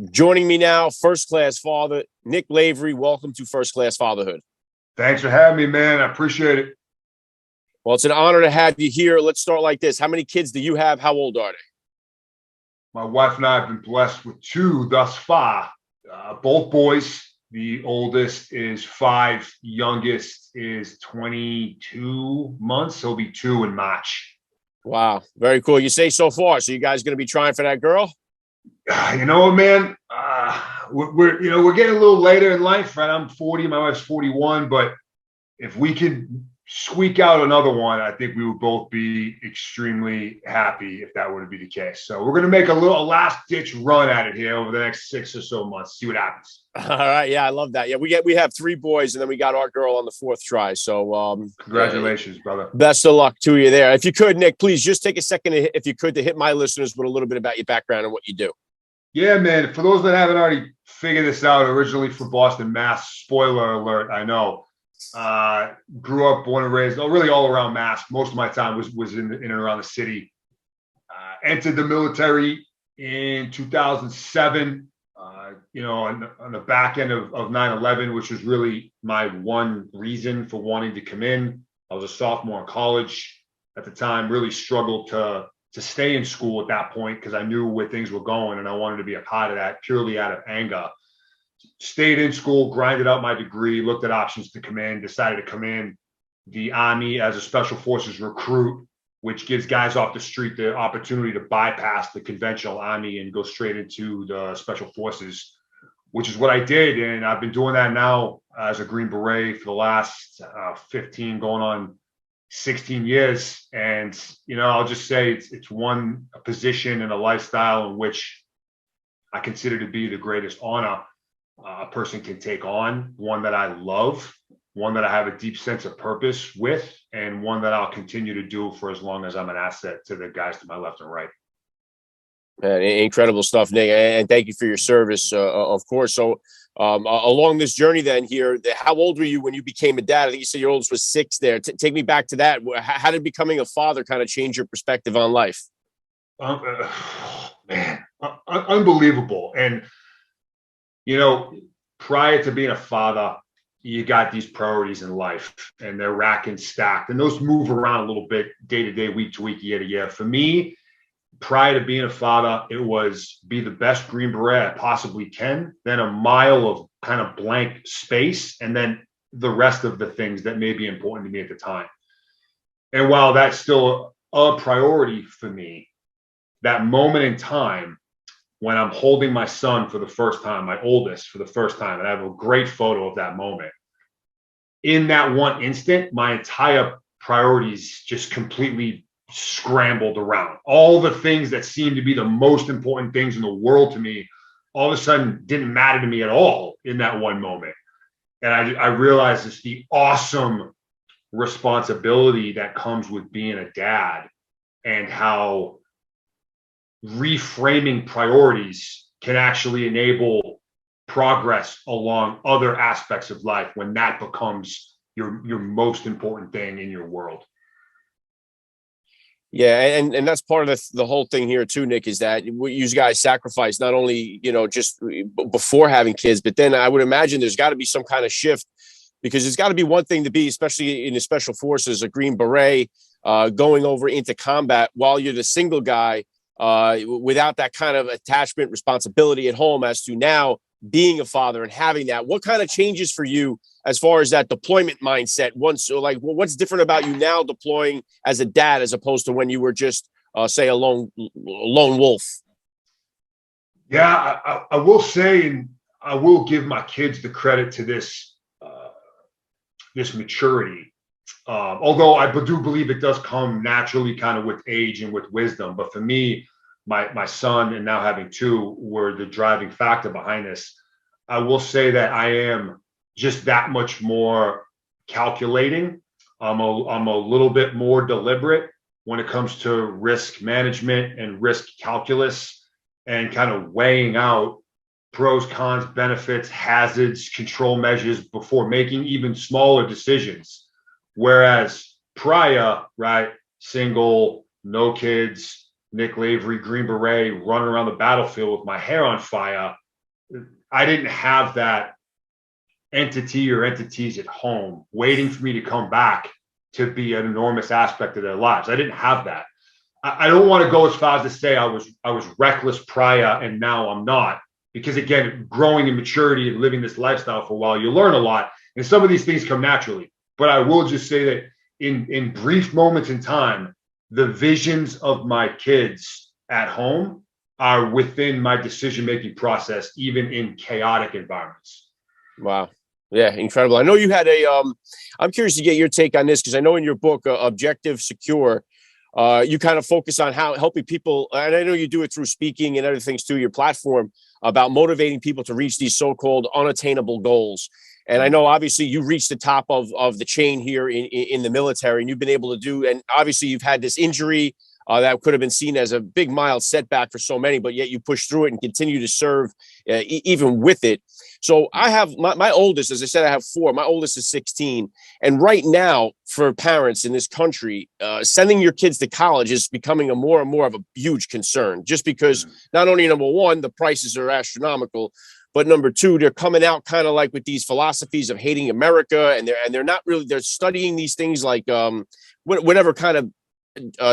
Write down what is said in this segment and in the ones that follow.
Joining me now, first class father, Nick Lavery. Welcome to First Class Fatherhood. Thanks for having me, man. I appreciate it. Well, it's an honor to have you here. Let's start like this. How many kids do you have? How old are they? My wife and I have been blessed with two thus far, both boys. The oldest is 5, youngest is 22 months. He'll be 2 in March. Wow, very cool. You say so far. So you guys going to be trying for that girl? You know what, man? We're getting a little later in life, right? I'm 40, my wife's 41, but if we could squeak out another one, I think we would both be extremely happy if that were to be the case. So we're going to make a last ditch run at it here over the next 6 or so months. See what happens. All right, yeah, I love that. Yeah, we have 3 boys, and then we got our girl on the 4th try. So Congratulations, brother. Best of luck to you there. If you could, Nick, please just take a second, if you could, to hit my listeners with a little bit about your background and what you do. Yeah, man. For those that haven't already figured this out, originally from Boston, Mass. Spoiler alert, I know. Grew up, born and raised, really all around Mass. Most of my time was in and around the city. Entered the military in 2007. On the back end of 9/11, which was really my one reason for wanting to come in. I was a sophomore in college at the time. Really struggled to stay in school at that point because I knew where things were going and I wanted to be a part of that purely out of anger. Stayed in school, grinded out my degree, looked at options to come in, decided to come in the Army as a Special Forces recruit, which gives guys off the street the opportunity to bypass the conventional Army and go straight into the Special Forces, which is what I did. And I've been doing that now as a Green Beret for the last 15 going on 16 years. And, I'll just say it's one position and a lifestyle in which I consider to be the greatest honor a person can take on, one that I love, one that I have a deep sense of purpose with, and one that I'll continue to do for as long as I'm an asset to the guys to my left and right. Man, incredible stuff, Nick, and thank you for your service, of course. So along this journey then here, how old were you when you became a dad? I think you said your oldest was 6 there. Take me back to that. How did becoming a father kind of change your perspective on life? Man, unbelievable. And, prior to being a father, you got these priorities in life and they're rack and stacked. And those move around a little bit day to day, week to week, year to year. For me, prior to being a father, it was be the best Green Beret I possibly can, then a mile of kind of blank space, and then the rest of the things that may be important to me at the time. And while that's still a priority for me, that moment in time when I'm holding my son for the first time, my oldest for the first time, and I have a great photo of that moment. In that one instant, my entire priorities just completely scrambled around. All the things that seemed to be the most important things in the world to me, all of a sudden didn't matter to me at all in that one moment. And I realized it's the awesome responsibility that comes with being a dad and how reframing priorities can actually enable progress along other aspects of life when that becomes your most important thing in your world. Yeah, and that's part of the whole thing here too, Nick, is that you guys sacrifice not only, just before having kids, but then I would imagine there's got to be some kind of shift, because there's got to be one thing to be, especially in the Special Forces, a Green Beret, going over into combat while you're the single guy, without that kind of attachment responsibility at home, as to now being a father and having that. What kind of changes for you as far as that deployment mindset? What's different about you now deploying as a dad as opposed to when you were just say a lone wolf? Yeah, I will say, and I will give my kids the credit to this maturity. Although I do believe it does come naturally kind of with age and with wisdom. But for me, my son and now having 2 were the driving factor behind this. I will say that I am just that much more calculating. I'm a little bit more deliberate when it comes to risk management and risk calculus and kind of weighing out pros, cons, benefits, hazards, control measures before making even smaller decisions. Whereas prior, right, single, no kids, Nick Lavery, Green Beret, running around the battlefield with my hair on fire, I didn't have that entity or entities at home waiting for me to come back to be an enormous aspect of their lives. I didn't have that. I don't want to go as far as to say I was reckless prior and now I'm not, because again, growing in maturity and living this lifestyle for a while, you learn a lot, and some of these things come naturally. But I will just say that in brief moments in time, the visions of my kids at home are within my decision-making process, even in chaotic environments. Wow. Yeah, incredible. I know you had I'm curious to get your take on this, because I know in your book, Objective Secure, you kind of focus on how helping people, and I know you do it through speaking and other things through your platform, about motivating people to reach these so-called unattainable goals. And I know obviously you reached the top of the chain here in the military, and you've been able to do, and obviously you've had this injury that could have been seen as a big mild setback for so many, but yet you push through it and continue to serve even with it. So I have my oldest, as I said, I have 4. My oldest is 16. And right now, for parents in this country, sending your kids to college is becoming a more and more of a huge concern, just because not only, number one, the prices are astronomical, but number two, they're coming out kind of like with these philosophies of hating America, and they're not really, they're studying these things like whatever kind of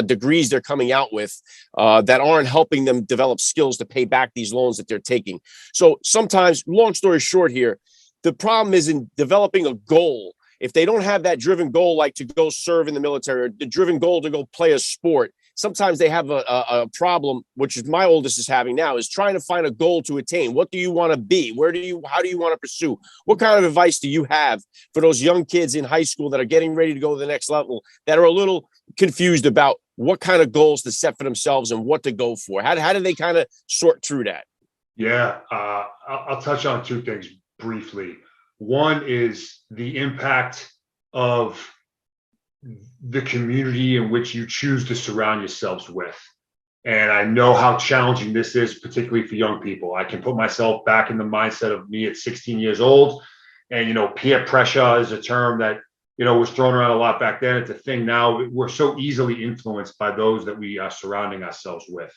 degrees they're coming out with that aren't helping them develop skills to pay back these loans that they're taking. So sometimes, long story short here, the problem is in developing a goal. If they don't have that driven goal, like to go serve in the military, or the driven goal to go play a sport, sometimes they have a problem, which is my oldest is having now, is trying to find a goal to attain. What do you want to be? How do you want to pursue? What kind of advice do you have for those young kids in high school that are getting ready to go to the next level, that are a little confused about what kind of goals to set for themselves and what to go for? How do they kind of sort through that? Yeah, I'll touch on 2 things briefly. One is the impact of the community in which you choose to surround yourselves with. And I know how challenging this is, particularly for young people. I can put myself back in the mindset of me at 16 years old. And, peer pressure is a term that, was thrown around a lot back then. It's a thing now. We're so easily influenced by those that we are surrounding ourselves with.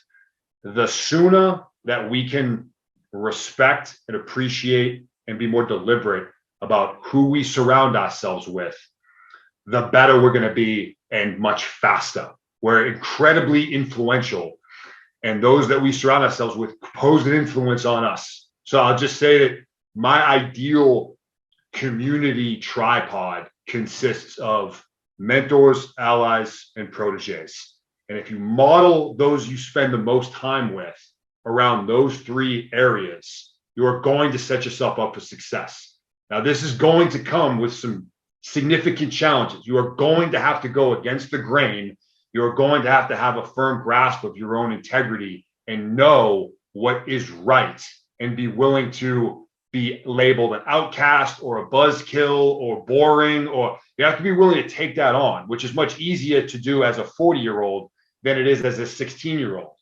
The sooner that we can respect and appreciate and be more deliberate about who we surround ourselves with, the better we're going to be, and much faster. We're incredibly influential, and those that we surround ourselves with pose an influence on us. So I'll just say that my ideal community tripod consists of mentors, allies, and proteges. And if you model those you spend the most time with around those 3 areas, you are going to set yourself up for success. Now, this is going to come with some significant challenges. You are going to have to go against the grain. You're going to have a firm grasp of your own integrity and know what is right, and be willing to be labeled an outcast or a buzzkill or boring, or you have to be willing to take that on, which is much easier to do as a 40-year-old than it is as a 16-year-old.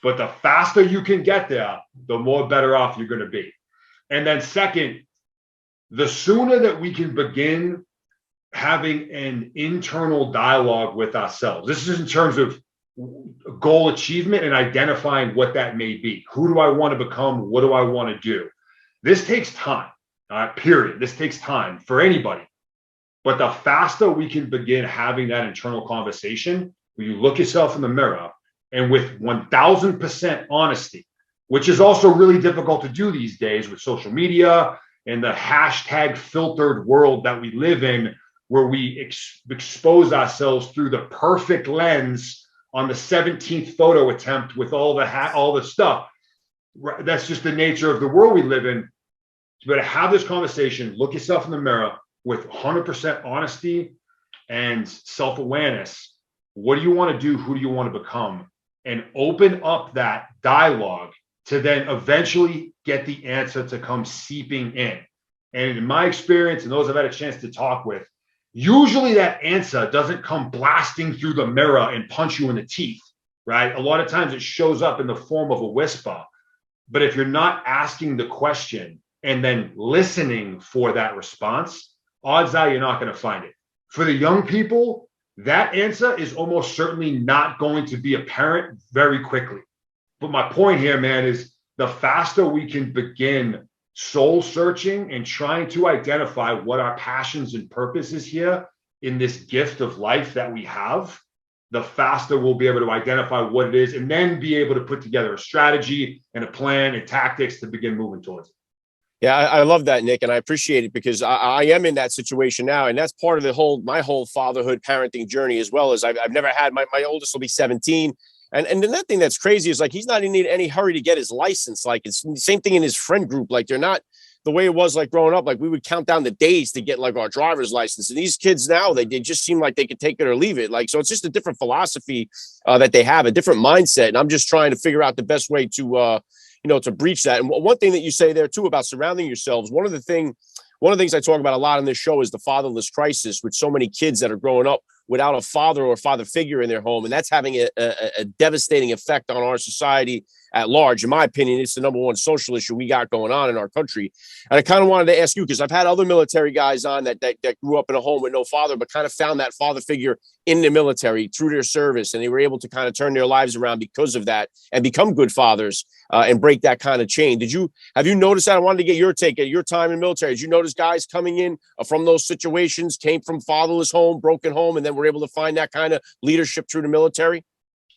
But the faster you can get there, the more better off you're going to be. And then second, the sooner that we can begin having an internal dialogue with ourselves. This is in terms of goal achievement and identifying what that may be. Who do I want to become? What do I want to do? This takes time, period. This takes time for anybody. But the faster we can begin having that internal conversation, where you look yourself in the mirror and with 1000% honesty, which is also really difficult to do these days with social media and the hashtag filtered world that we live in, where we expose ourselves through the perfect lens on the 17th photo attempt with all the stuff. That's just the nature of the world we live in. But to have this conversation, look yourself in the mirror with 100% honesty and self-awareness. What do you want to do? Who do you want to become? And open up that dialogue to then eventually get the answer to come seeping in. And in my experience, and those I've had a chance to talk with, usually that answer doesn't come blasting through the mirror and punch you in the teeth, right? A lot of times it shows up in the form of a whisper. But if you're not asking the question and then listening for that response, odds are you're not going to find it. For the young people, that answer is almost certainly not going to be apparent very quickly. But my point here, man, is the faster we can begin soul searching and trying to identify what our passions and purpose is here in this gift of life that we have, the faster we'll be able to identify what it is and then be able to put together a strategy and a plan and tactics to begin moving towards it. Yeah, I love that, Nick, and I appreciate it because I am in that situation now, and that's part of my whole fatherhood parenting journey as well. As I've never had my oldest will be 17, and then that thing that's crazy is like he's not in any hurry to get his license. Like it's the same thing in his friend group. Like they're not the way it was like growing up. Like we would count down the days to get like our driver's license, and these kids now they just seem like they could take it or leave it. Like so, it's just a different philosophy that they have, a different mindset, and I'm just trying to figure out the best way to to breach that. And one thing that you say there too about surrounding yourselves, one of the things I talk about a lot on this show is the fatherless crisis, with so many kids that are growing up without a father or father figure in their home. And that's having a devastating effect on our society at large. In my opinion, it's the number one social issue we got going on in our country. And I kind of wanted to ask you, because I've had other military guys on that grew up in a home with no father, but kind of found that father figure in the military through their service. And they were able to kind of turn their lives around because of that and become good fathers and break that kind of chain. Have you noticed that? I wanted to get your take at your time in the military. Did you notice guys coming in from those situations, came from fatherless home, broken home, and then were able to find that kind of leadership through the military?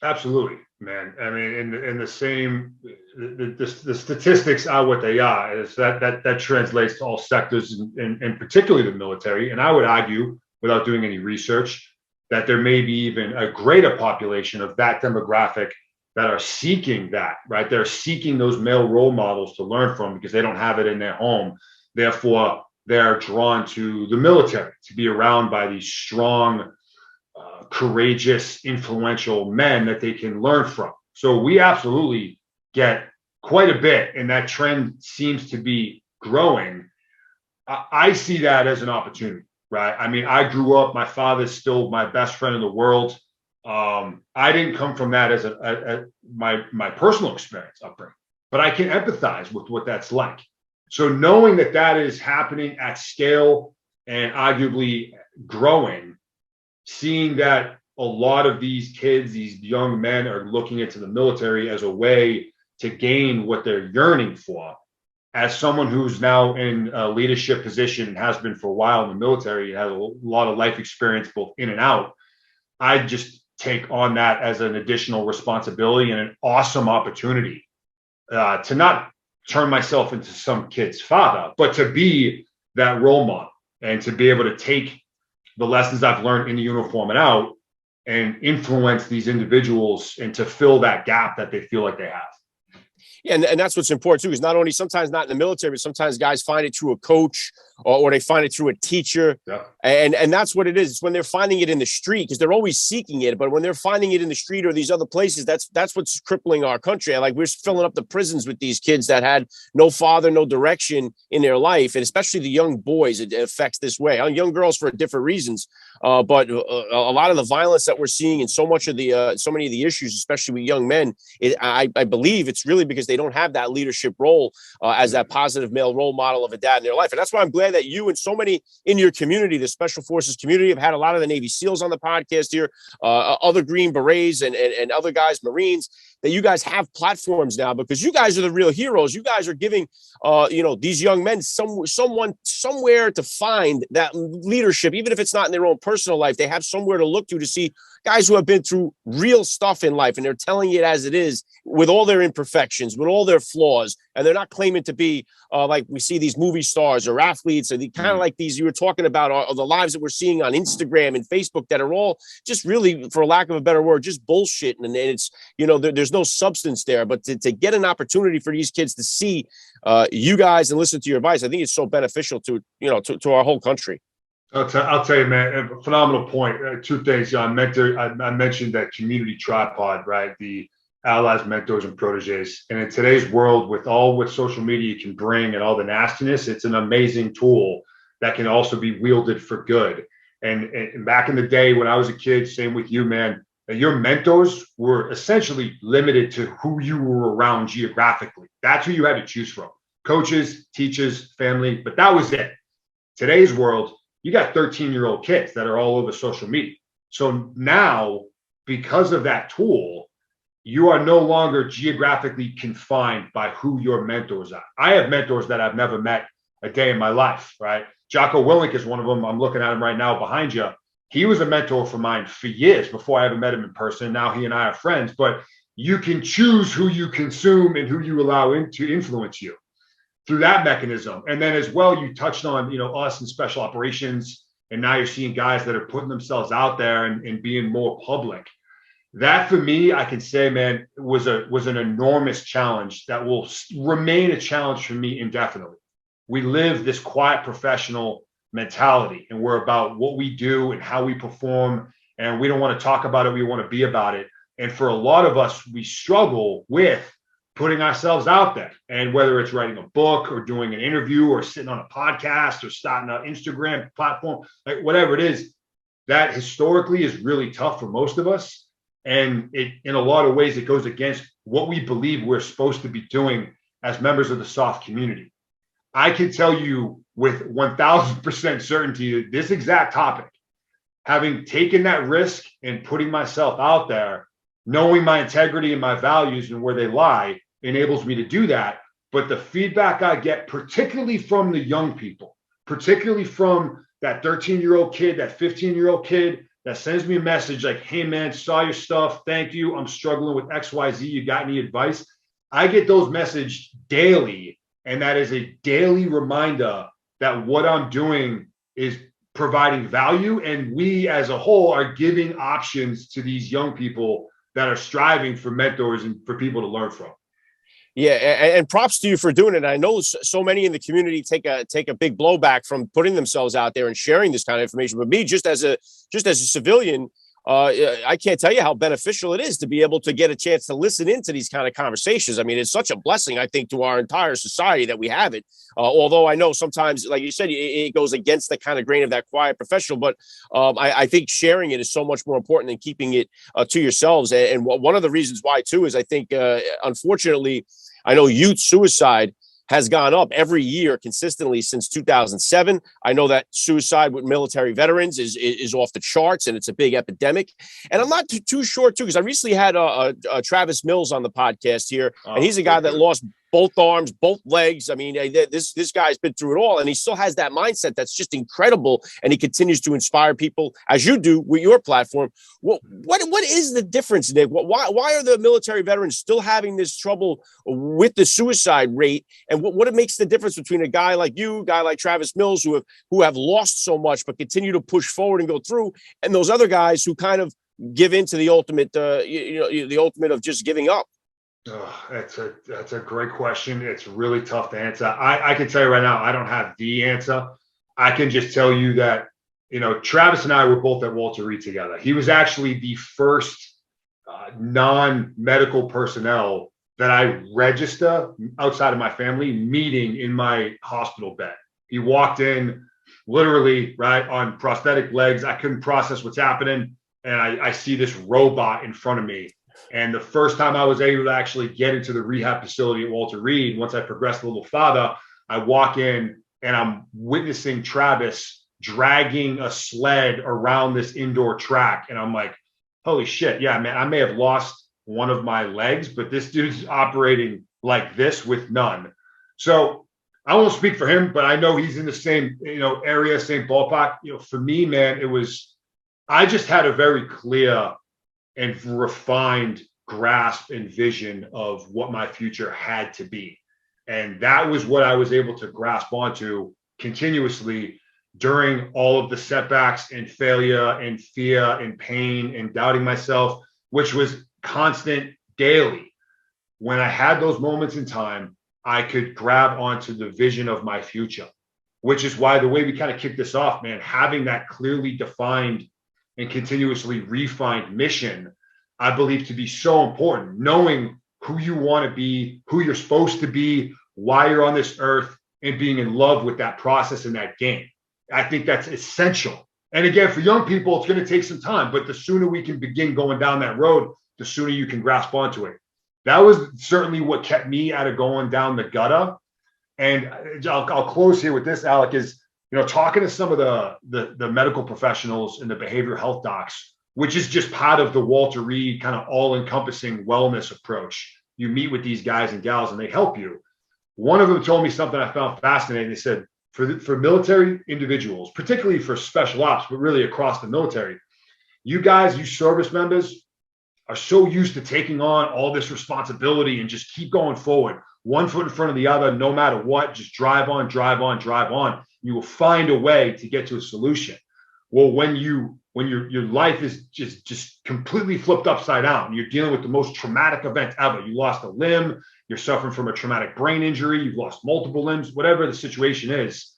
Absolutely, man. I mean, in the same, the statistics are what they are. Is that translates to all sectors, and particularly the military. And I would argue, without doing any research, that there may be even a greater population of that demographic that are seeking that, right? They're seeking those male role models to learn from because they don't have it in their home. Therefore, they're drawn to the military to be around by these strong, courageous, influential men that they can learn from. So we absolutely get quite a bit, and that trend seems to be growing. I see that as an opportunity, right? I mean, I grew up, my father's still my best friend in the world. I didn't come from that as my personal experience upbringing, but I can empathize with what that's like. So knowing that is happening at scale and arguably growing, seeing that a lot of these kids, these young men, are looking into the military as a way to gain what they're yearning for. As someone who's now in a leadership position and has been for a while in the military, has a lot of life experience both in and out, I just take on that as an additional responsibility and an awesome opportunity to not turn myself into some kid's father, but to be that role model and to be able to take the lessons I've learned in the uniform and out and influence these individuals and to fill that gap that they feel like they have. Yeah, and that's what's important too, is not only sometimes not in the military, but sometimes guys find it through a coach or they find it through a teacher. Yeah. And that's what it is. It's when they're finding it in the street, because they're always seeking it. But when they're finding it in the street or these other places, that's what's crippling our country. Like we're filling up the prisons with these kids that had no father, no direction in their life. And especially the young boys, it affects this way. Young girls for different reasons. But a lot of the violence that we're seeing and so many of the issues, especially with young men, I believe it's really because they don't have that leadership role as that positive male role model of a dad in their life. And that's why I'm glad that you and so many in your community, the Special Forces community, have had a lot of the Navy SEALs on the podcast here, other Green Berets and other guys, Marines, that you guys have platforms now, because you guys are the real heroes. You guys are giving, these young men someone somewhere to find that leadership, even if it's not in their own personal life. They have somewhere to look to see guys who have been through real stuff in life, and they're telling it as it is, with all their imperfections, with all their flaws, and they're not claiming to be like we see these movie stars or athletes, or the kind of like these you were talking about, are the lives that we're seeing on Instagram and Facebook that are all just really, for lack of a better word, just bullshit. And it's, there's no substance there. But to get an opportunity for these kids to see you guys and listen to your advice, I think it's so beneficial to our whole country. I'll tell you, man, a phenomenal point. Two things, John. I mentioned that community tripod, right? The allies, mentors, and proteges. And in today's world, with all what social media can bring and all the nastiness, it's an amazing tool that can also be wielded for good. And back in the day when I was a kid, same with you, man, your mentors were essentially limited to who you were around geographically. That's who you had to choose from. Coaches, teachers, family, but that was it. Today's world, you got 13-year-old kids that are all over social media. So now, because of that tool, you are no longer geographically confined by who your mentors are. I have mentors that I've never met a day in my life, right? Jocko Willink is one of them. I'm looking at him right now behind you. He was a mentor for mine for years before I ever met him in person. Now he and I are friends, but you can choose who you consume and who you allow to influence you through that mechanism. And then as well, you touched on, us in special operations, and now you're seeing guys that are putting themselves out there and being more public. That for me, I can say, man, was an enormous challenge that will remain a challenge for me indefinitely. We live this quiet professional mentality, and we're about what we do and how we perform, and we don't want to talk about it. We want to be about it. And for a lot of us, we struggle with putting ourselves out there. And whether it's writing a book or doing an interview or sitting on a podcast or starting an Instagram platform, like whatever it is, that historically is really tough for most of us. And it, in a lot of ways, it goes against what we believe we're supposed to be doing as members of the soft community. I can tell you with 1000% certainty that this exact topic, having taken that risk and putting myself out there, knowing my integrity and my values and where they lie, enables me to do that. But the feedback I get, particularly from the young people, particularly from that 13-year-old kid, that 15-year-old kid that sends me a message like, hey, man, saw your stuff. Thank you. I'm struggling with XYZ. You got any advice? I get those messages daily. And that is a daily reminder that what I'm doing is providing value. And we as a whole are giving options to these young people that are striving for mentors and for people to learn from. Yeah, and props to you for doing it. I know so many in the community take a big blowback from putting themselves out there and sharing this kind of information. But me, just as a civilian, I can't tell you how beneficial it is to be able to get a chance to listen into these kind of conversations. I mean, it's such a blessing, I think, to our entire society that we have it. Although I know sometimes, like you said, it goes against the kind of grain of that quiet professional. But I think sharing it is so much more important than keeping it to yourselves. And one of the reasons why, too, is I think, unfortunately, I know youth suicide has gone up every year consistently since 2007. I know that suicide with military veterans is off the charts, and it's a big epidemic. And I'm not too sure, too, because I recently had Travis Mills on the podcast here, and he's a guy that lost both arms, both legs. I mean, this guy's been through it all, and he still has that mindset that's just incredible, and he continues to inspire people, as you do with your platform. What is the difference, Nick? Why are the military veterans still having this trouble with the suicide rate, and what makes the difference between a guy like you, a guy like Travis Mills, who have lost so much but continue to push forward and go through, and those other guys who kind of give in to the ultimate, the ultimate of just giving up? Oh, that's a great question. It's really tough to answer. I can tell you right now, I don't have the answer. I can just tell you that, Travis and I were both at Walter Reed together. He was actually the first non-medical personnel that I register outside of my family meeting in my hospital bed. He walked in literally right on prosthetic legs. I couldn't process what's happening. And I see this robot in front of me. And the first time I was able to actually get into the rehab facility at Walter Reed, once I progressed a little farther, I walk in and I'm witnessing Travis dragging a sled around this indoor track. And I'm like, holy shit. Yeah, man, I may have lost one of my legs, but this dude's operating like this with none. So I won't speak for him, but I know he's in the same, area, same ballpark. For me, man, I just had a very clear and refined grasp and vision of what my future had to be. And that was what I was able to grasp onto continuously during all of the setbacks and failure and fear and pain and doubting myself, which was constant daily. When I had those moments in time, I could grab onto the vision of my future, which is why the way we kind of kicked this off, man, having that clearly defined and continuously refined mission, I believe to be so important. Knowing who you want to be, who you're supposed to be, why you're on this earth, and being in love with that process and that game. I think that's essential. And again, for young people, it's going to take some time, but the sooner we can begin going down that road, the sooner you can grasp onto it. That was certainly what kept me out of going down the gutter. And I'll close here with this, Alec, is, talking to some of the medical professionals and the behavioral health docs which is just part of the Walter Reed kind of all-encompassing wellness approach. You meet with these guys and gals and they help you. One of them told me something I found fascinating. They said, for military individuals, particularly for special ops, but really across the military, you guys, you service members, are so used to taking on all this responsibility and just keep going forward, one foot in front of the other, no matter what, just drive on, drive on, drive on. You will find a way to get to a solution. Well, when your life is just completely flipped upside down, you're dealing with the most traumatic event ever. You lost a limb, you're suffering from a traumatic brain injury, you've lost multiple limbs, whatever the situation is.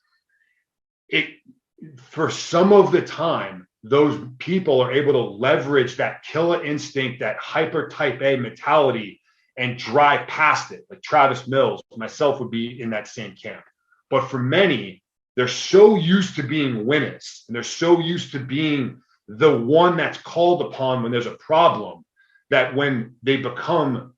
For some of the time, those people are able to leverage that killer instinct, that hyper type A mentality, and drive past it. Like Travis Mills, myself would be in that same camp. But for many, they're so used to being winners, and they're so used to being the one that's called upon when there's a problem, that when they become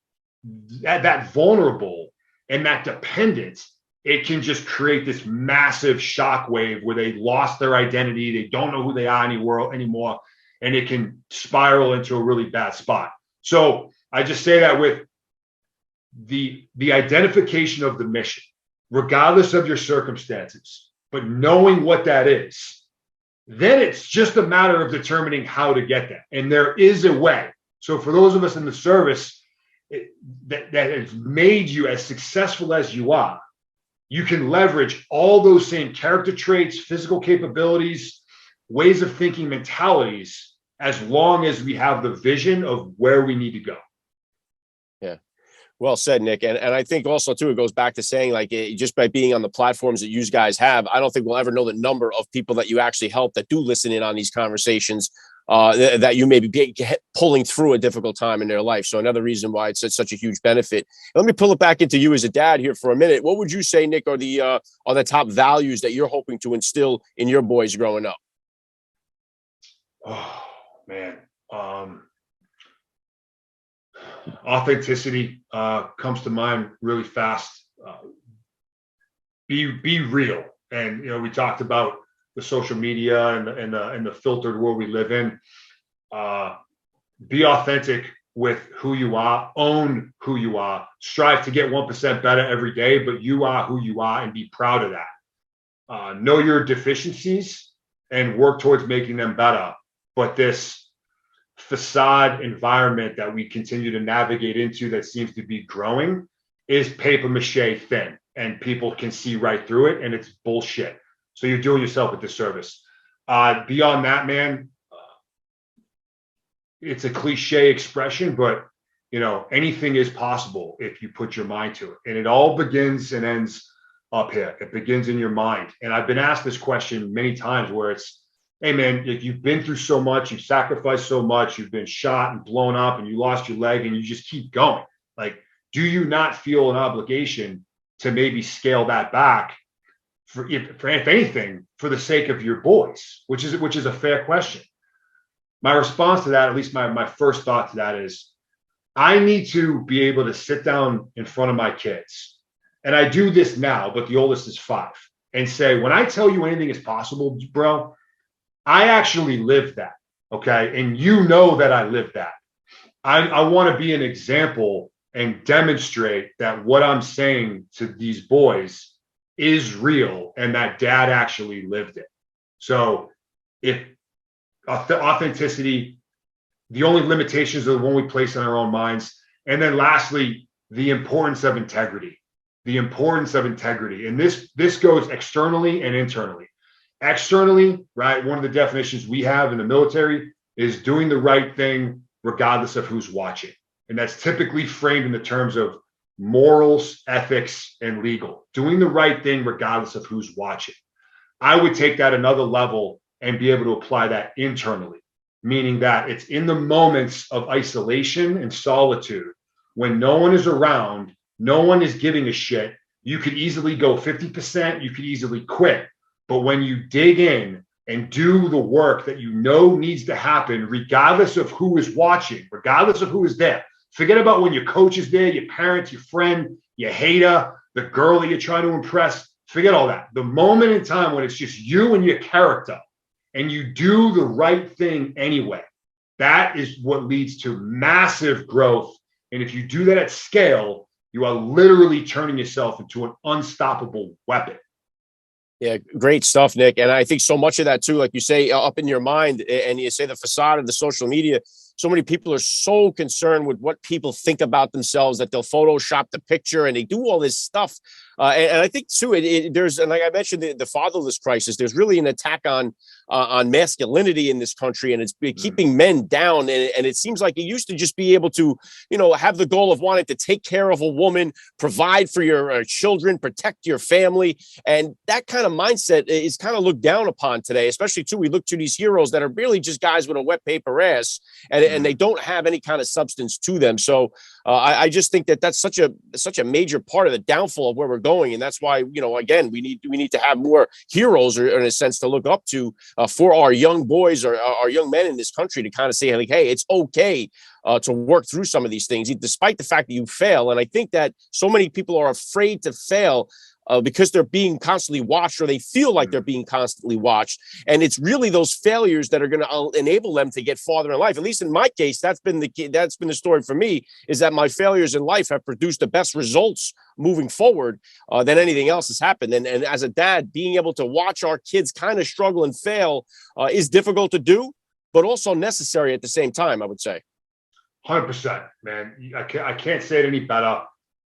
that vulnerable and that dependent, it can just create this massive shockwave where they lost their identity. They don't know who they are anymore, and it can spiral into a really bad spot. So I just say that with the identification of the mission, regardless of your circumstances, but knowing what that is, then it's just a matter of determining how to get that. And there is a way. So for those of us in the service that has made you as successful as you are, you can leverage all those same character traits, physical capabilities, ways of thinking, mentalities, as long as we have the vision of where we need to go. Yeah. Well said, Nick. And I think also, too, it goes back to saying, like, just by being on the platforms that you guys have, I don't think we'll ever know the number of people that you actually help that do listen in on these conversations, that you may be pulling through a difficult time in their life. So another reason why it's such a huge benefit. Let me pull it back into you as a dad here for a minute. What would you say, Nick, are the top values that you're hoping to instill in your boys growing up? Oh, man. Authenticity comes to mind really fast. Be real. And, we talked about the social media and the filtered world we live in. Be authentic with who you are, own who you are, strive to get 1% better every day, but you are who you are, and be proud of that. Know your deficiencies and work towards making them better. But this facade environment that we continue to navigate into that seems to be growing is paper mache thin, and people can see right through it, and it's bullshit. So you're doing yourself a disservice. Beyond that, man, it's a cliche expression, but anything is possible if you put your mind to it. And it all begins and ends up here. It begins in your mind. And I've been asked this question many times, where it's, hey man, if you've been through so much, you've sacrificed so much, you've been shot and blown up, and you lost your leg, and you just keep going. Like, do you not feel an obligation to maybe scale that back for if anything, for the sake of your boys, which is a fair question. My response to that, at least my first thought to that, is I need to be able to sit down in front of my kids. And I do this now, but the oldest is 5, and say, when I tell you anything is possible, bro, I actually live that. Okay. And you know that I live that. I want to be an example and demonstrate that what I'm saying to these boys is real, and that dad actually lived it. So if authenticity, the only limitations are the one we place in our own minds. And then lastly, the importance of integrity, And this goes externally and internally. Externally, right? One of the definitions we have in the military is doing the right thing regardless of who's watching. And that's typically framed in the terms of morals, ethics, and legal. Doing the right thing regardless of who's watching. I would take that another level and be able to apply that internally, meaning that it's in the moments of isolation and solitude, when no one is around, no one is giving a shit. You could easily go 50%, you could easily quit. But when you dig in and do the work that you know needs to happen, regardless of who is watching, regardless of who is there, forget about when your coach is there, your parents, your friend, your hater, the girl that you're trying to impress. Forget all that. The moment in time when it's just you and your character, and you do the right thing anyway, That is what leads to massive growth. And if you do that at scale, you are literally turning yourself into an unstoppable weapon. Yeah, great stuff, Nick. And I think so much of that too, like you say, up in your mind, and you say the facade of the social media. So many people are so concerned with what people think about themselves that they'll Photoshop the picture and they do all this stuff. And I think too, there's, and like I mentioned, the fatherless crisis. There's really an attack on masculinity in this country, and it's keeping men down. And it seems like you used to just be able to, have the goal of wanting to take care of a woman, provide for your children, protect your family, and that kind of mindset is kind of looked down upon today. Especially too, we look to these heroes that are really just guys with a wet paper ass, and they don't have any kind of substance to them. So I just think that that's such a major part of the downfall of where we're going, and that's why again we need to have more heroes, or in a sense, to look up to for our young boys or our young men in this country, to kind of say like, hey, it's okay to work through some of these things, despite the fact that you fail. And I think that so many people are afraid to fail because they're being constantly watched, or they feel like they're being constantly watched. And it's really those failures that are going to enable them to get farther in life. At least in my case, that's been the story for me, is that my failures in life have produced the best results moving forward than anything else has happened. And as a dad, being able to watch our kids kind of struggle and fail is difficult to do, but also necessary at the same time, I would say. 100%, man. I can't say it any better.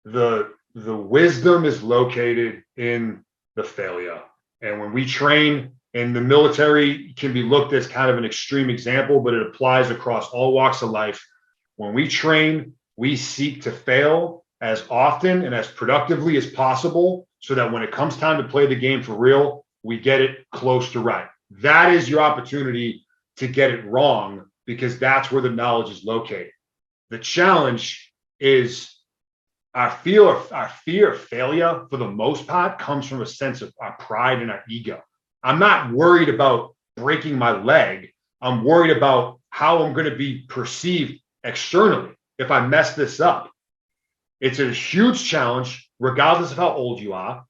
The wisdom is located in the failure. And when we train, and the military can be looked at as kind of an extreme example, but it applies across all walks of life. When we train, we seek to fail as often and as productively as possible, so that when it comes time to play the game for real, we get it close to right. That is your opportunity to get it wrong, because that's where the knowledge is located. The challenge is our fear of failure, for the most part, comes from a sense of our pride and our ego. I'm not worried about breaking my leg. I'm worried about how I'm going to be perceived externally if I mess this up. It's a huge challenge, regardless of how old you are.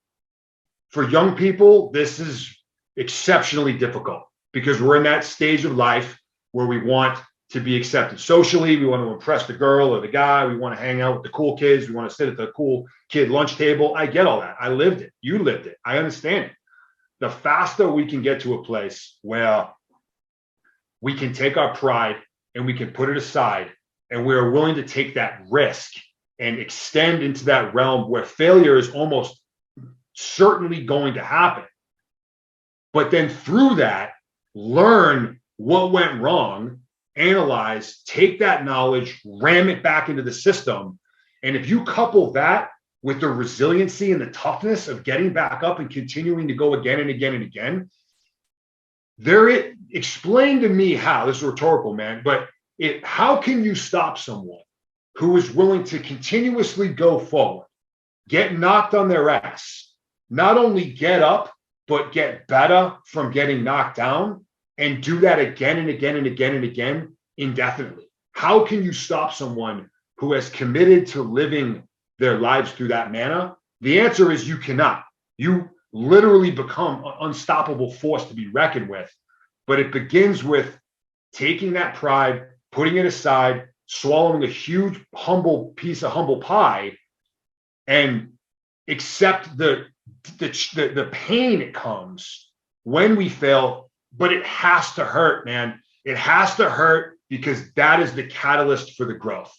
For young people, this is exceptionally difficult, because we're in that stage of life where we want to be accepted socially. We want to impress the girl or the guy. We want to hang out with the cool kids. We want to sit at the cool kid lunch table. I get all that. I lived it. You lived it. I understand it. The faster we can get to a place where we can take our pride and we can put it aside, and we're willing to take that risk and extend into that realm where failure is almost certainly going to happen. But then through that, learn what went wrong, analyze, take that knowledge, ram it back into the system. And if you couple that with the resiliency and the toughness of getting back up and continuing to go again and again and again, explain to me how, this is rhetorical, man, but how can you stop someone who is willing to continuously go forward, get knocked on their ass, not only get up, but get better from getting knocked down, and do that again and again and again and again indefinitely? How can you stop someone who has committed to living their lives through that manner? The answer is you cannot. You literally become an unstoppable force to be reckoned with. But it begins with taking that pride, putting it aside, swallowing a huge humble piece of humble pie, and accept the pain it comes when we fail. But it has to hurt, man. It has to hurt, because that is the catalyst for the growth.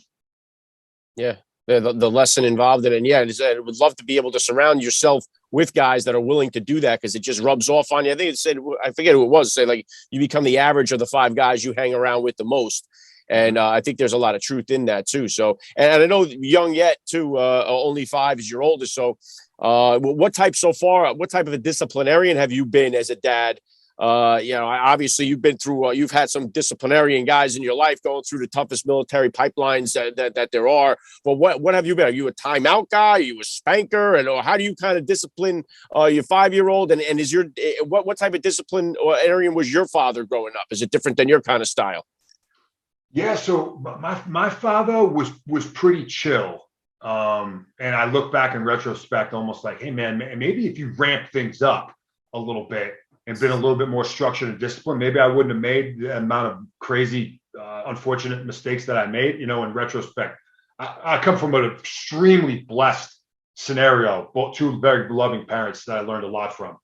Yeah, the lesson involved in it. And yeah, I would love to be able to surround yourself with guys that are willing to do that, because it just rubs off on you. I think it said, I forget who it was, say like you become the average of the 5 guys you hang around with the most. And I think there's a lot of truth in that too. So, and I know young yet too, only 5 is your oldest. So what type of a disciplinarian have you been as a dad? Obviously you've been through, you've had some disciplinarian guys in your life going through the toughest military pipelines that there are. But what have you been? Are you a timeout guy? Are you a spanker? And or how do you kind of discipline your 5-year-old? And is what type of disciplinarian was your father growing up? Is it different than your kind of style? Yeah, so my father was pretty chill. And I look back in retrospect, almost like, hey man, maybe if you ramp things up a little bit and been a little bit more structured and disciplined, maybe I wouldn't have made the amount of crazy unfortunate mistakes that I made. You know, in retrospect, I come from an extremely blessed scenario, both two very loving parents that I learned a lot from.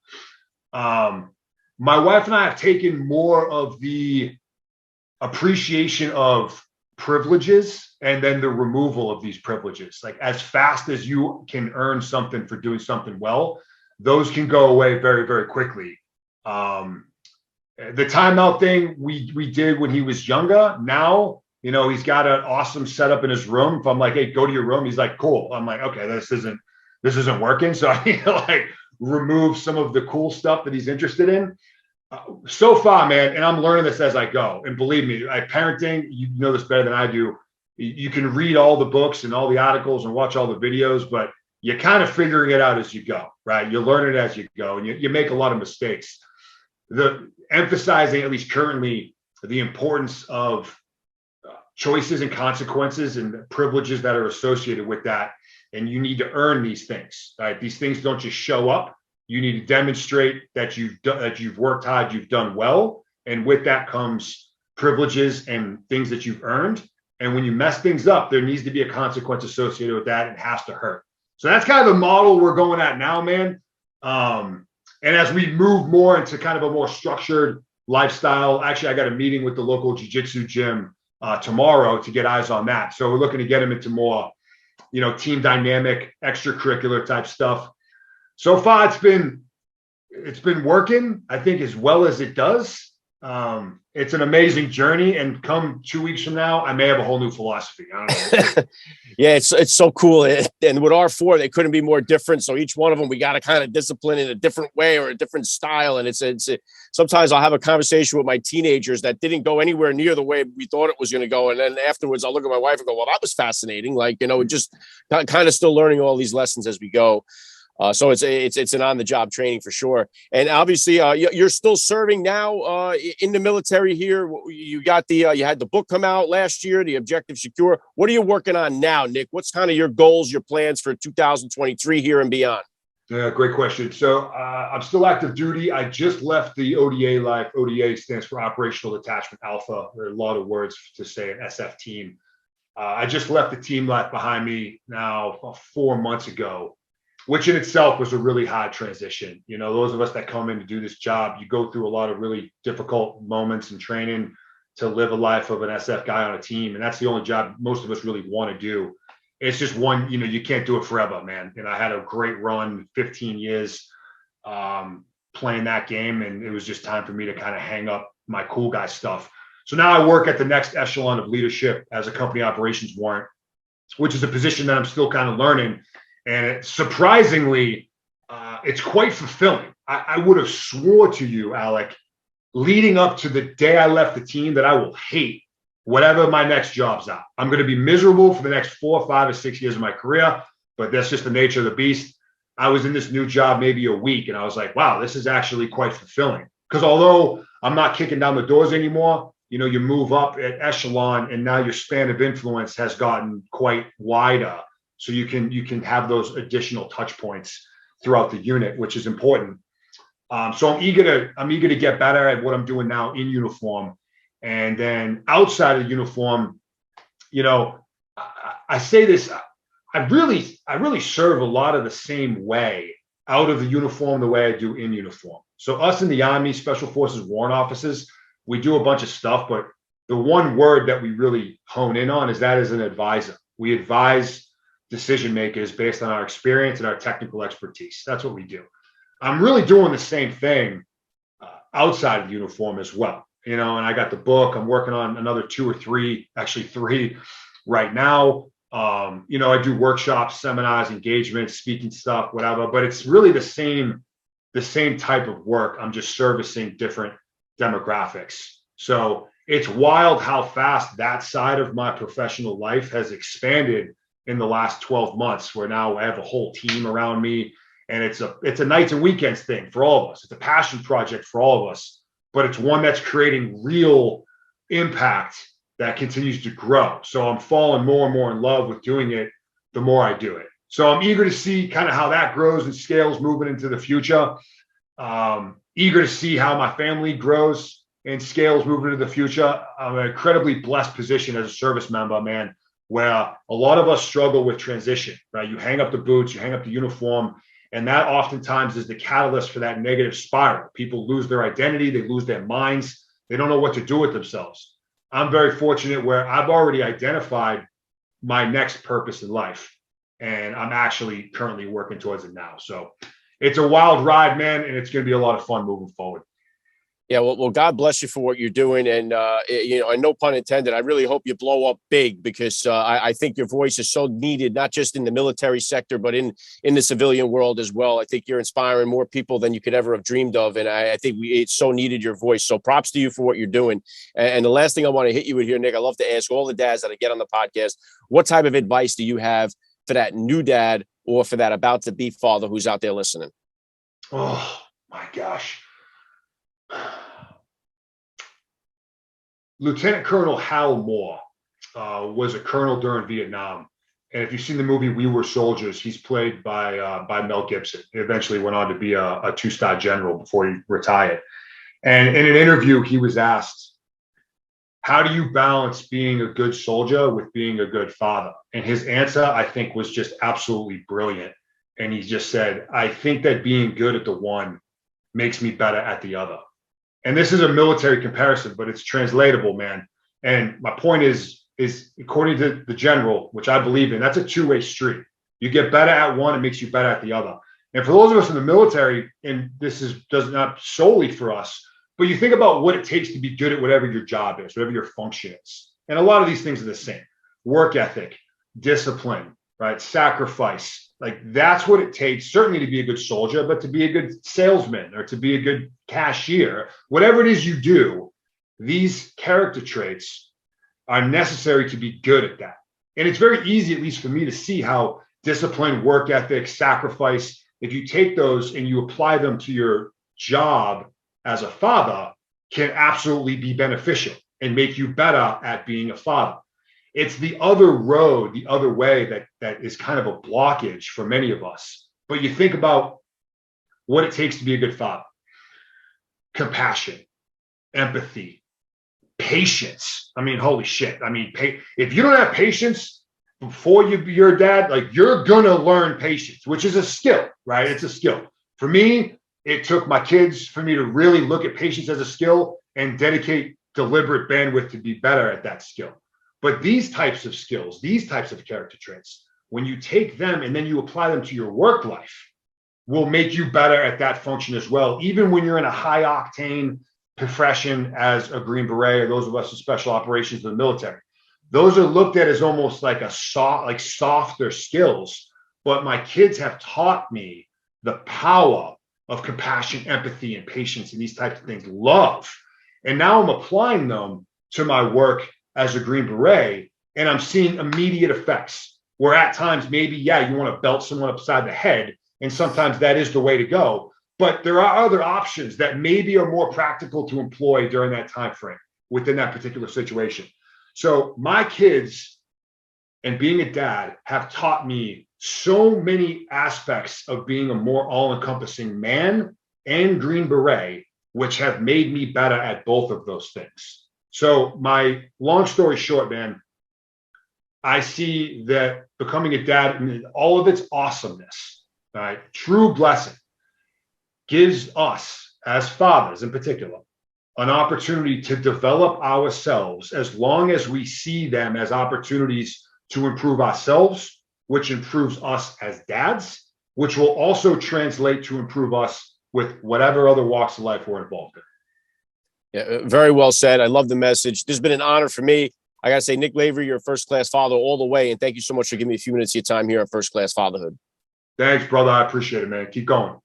My wife and I have taken more of the appreciation of privileges and then the removal of these privileges. Like, as fast as you can earn something for doing something well, those can go away very, very quickly. The timeout thing we did when he was younger. Now, you know, he's got an awesome setup in his room. If I'm like, hey, go to your room, he's like, cool. I'm like, okay, this isn't working. So I need to like remove some of the cool stuff that he's interested in. So far, man, and I'm learning this as I go. And believe me, parenting, you know this better than I do. You can read all the books and all the articles and watch all the videos, but you're kind of figuring it out as you go, right? You learn it as you go, and you make a lot of mistakes. The emphasizing, at least currently, the importance of choices and consequences and privileges that are associated with that. And you need to earn these things, right? These things don't just show up. You need to demonstrate that you've worked hard, you've done well. And with that comes privileges and things that you've earned. And when you mess things up, there needs to be a consequence associated with that. It has to hurt. So that's kind of the model we're going at now, man. And as we move more into kind of a more structured lifestyle, actually, I got a meeting with the local jiu-jitsu gym tomorrow to get eyes on that. So we're looking to get them into more, you know, team dynamic, extracurricular type stuff. So far, it's been working, I think, as well as it does. It's an amazing journey, and come 2 weeks from now, I may have a whole new philosophy. I don't know. Yeah, it's so cool. And with our four, they couldn't be more different. So each one of them, we got to kind of discipline in a different way or a different style. And it's sometimes I'll have a conversation with my teenagers that didn't go anywhere near the way we thought it was going to go. And then afterwards, I'll look at my wife and go, well, that was fascinating. Like, you know, just kind of still learning all these lessons as we go. So it's an on-the-job training for sure. And obviously, you're still serving now in the military here. You got you had the book come out last year, The Objective Secure. What are you working on now, Nick? What's kind of your goals, your plans for 2023 here and beyond? Yeah, great question. So I'm still active duty. I just left the ODA life. ODA stands for Operational Detachment Alpha. There are a lot of words to say an SF team. I just left the team life behind me now 4 months ago, which in itself was a really hard transition. You know, those of us that come in to do this job, you go through a lot of really difficult moments in training to live a life of an SF guy on a team. And that's the only job most of us really want to do. It's just one, you know, you can't do it forever, man. And I had a great run, 15 years playing that game. And it was just time for me to kind of hang up my cool guy stuff. So now I work at the next echelon of leadership as a company operations warrant, which is a position that I'm still kind of learning. And surprisingly, it's quite fulfilling. I would have swore to you, Alec, leading up to the day I left the team, that I will hate whatever my next job's are. I'm going to be miserable for the next 4, 5, or 6 years of my career, but that's just the nature of the beast. I was in this new job maybe a week, and I was like, wow, this is actually quite fulfilling. Because although I'm not kicking down the doors anymore, you know, you move up at echelon, and now your span of influence has gotten quite wider. So you can have those additional touch points throughout the unit, which is important. So I'm eager to get better at what I'm doing now in uniform. And then outside of uniform, you know, I say this, I really serve a lot of the same way out of the uniform the way I do in uniform. So us in the Army Special Forces warrant officers, we do a bunch of stuff, but the one word that we really hone in on is that as an advisor. We advise decision makers based on our experience and our technical expertise. That's what we do. I'm really doing the same thing outside of uniform as well. You know, and I got the book. I'm working on another 2 or 3, actually 3 right now. You know, I do workshops, seminars, engagements, speaking stuff, whatever, but it's really the same type of work. I'm just servicing different demographics. So it's wild how fast that side of my professional life has expanded in the last 12 months, where now I have a whole team around me, and it's a nights and weekends thing for all of us. It's a passion project for all of us, but it's one that's creating real impact that continues to grow. So I'm falling more and more in love with doing it the more I do it. So I'm eager to see kind of how that grows and scales moving into the future. Eager to see how my family grows. and scales moving into the future. I'm in an incredibly blessed position as a service member, man, where a lot of us struggle with transition, right? You hang up the boots, you hang up the uniform, and that oftentimes is the catalyst for that negative spiral. People lose their identity, they lose their minds, they don't know what to do with themselves. I'm very fortunate where I've already identified my next purpose in life, and I'm actually currently working towards it now. So it's a wild ride, man, and it's going to be a lot of fun moving forward. Yeah, well, God bless you for what you're doing, and and no pun intended. I really hope you blow up big because I think your voice is so needed, not just in the military sector, but in the civilian world as well. I think you're inspiring more people than you could ever have dreamed of, and I think it's so needed, your voice. So props to you for what you're doing. And the last thing I want to hit you with here, Nick, I love to ask all the dads that I get on the podcast, what type of advice do you have for that new dad or for that about to be father who's out there listening? Oh my gosh. Lieutenant Colonel Hal Moore was a colonel during Vietnam. And if you've seen the movie We Were Soldiers, he's played by Mel Gibson. He eventually went on to be a two-star general before he retired. And in an interview, he was asked, how do you balance being a good soldier with being a good father? And his answer, I think, was just absolutely brilliant. And he just said, I think that being good at the one makes me better at the other. And this is a military comparison, but it's translatable, man. And my point is according to the general, which I believe in, that's a two-way street. You get better at one, it makes you better at the other. And for those of us in the military, and does not solely for us, but you think about what it takes to be good at whatever your job is, whatever your function is. And a lot of these things are the same. Work ethic, discipline, right? Sacrifice. Like that's what it takes, certainly to be a good soldier, but to be a good salesman or to be a good cashier, whatever it is you do, these character traits are necessary to be good at that. And it's very easy, at least for me, to see how discipline, work ethic, sacrifice, if you take those and you apply them to your job as a father, can absolutely be beneficial and make you better at being a father. It's the other road, the other way that is kind of a blockage for many of us. But you think about what it takes to be a good father. Compassion, empathy, patience. I mean, holy shit. I mean, if you don't have patience before you're a dad, like you're going to learn patience, which is a skill, right? It's a skill. For me, it took my kids for me to really look at patience as a skill and dedicate deliberate bandwidth to be better at that skill. But these types of skills, these types of character traits, when you take them and then you apply them to your work life, will make you better at that function as well. Even when you're in a high octane profession as a Green Beret or those of us in special operations in the military, those are looked at as almost like softer skills. But my kids have taught me the power of compassion, empathy, and patience, and these types of things, love. And now I'm applying them to my work as a Green Beret, and I'm seeing immediate effects where at times maybe, yeah, you want to belt someone upside the head, and sometimes that is the way to go. But there are other options that maybe are more practical to employ during that time frame within that particular situation. So my kids and being a dad have taught me so many aspects of being a more all-encompassing man and Green Beret, which have made me better at both of those things. So my long story short, man, I see that becoming a dad in all of its awesomeness, right, true blessing, gives us as fathers in particular an opportunity to develop ourselves as long as we see them as opportunities to improve ourselves, which improves us as dads, which will also translate to improve us with whatever other walks of life we're involved in. Yeah, very well said. I love the message. This has been an honor for me. I got to say, Nick Lavery, you're a first-class father all the way, and thank you so much for giving me a few minutes of your time here on First Class Fatherhood. Thanks, brother. I appreciate it, man. Keep going.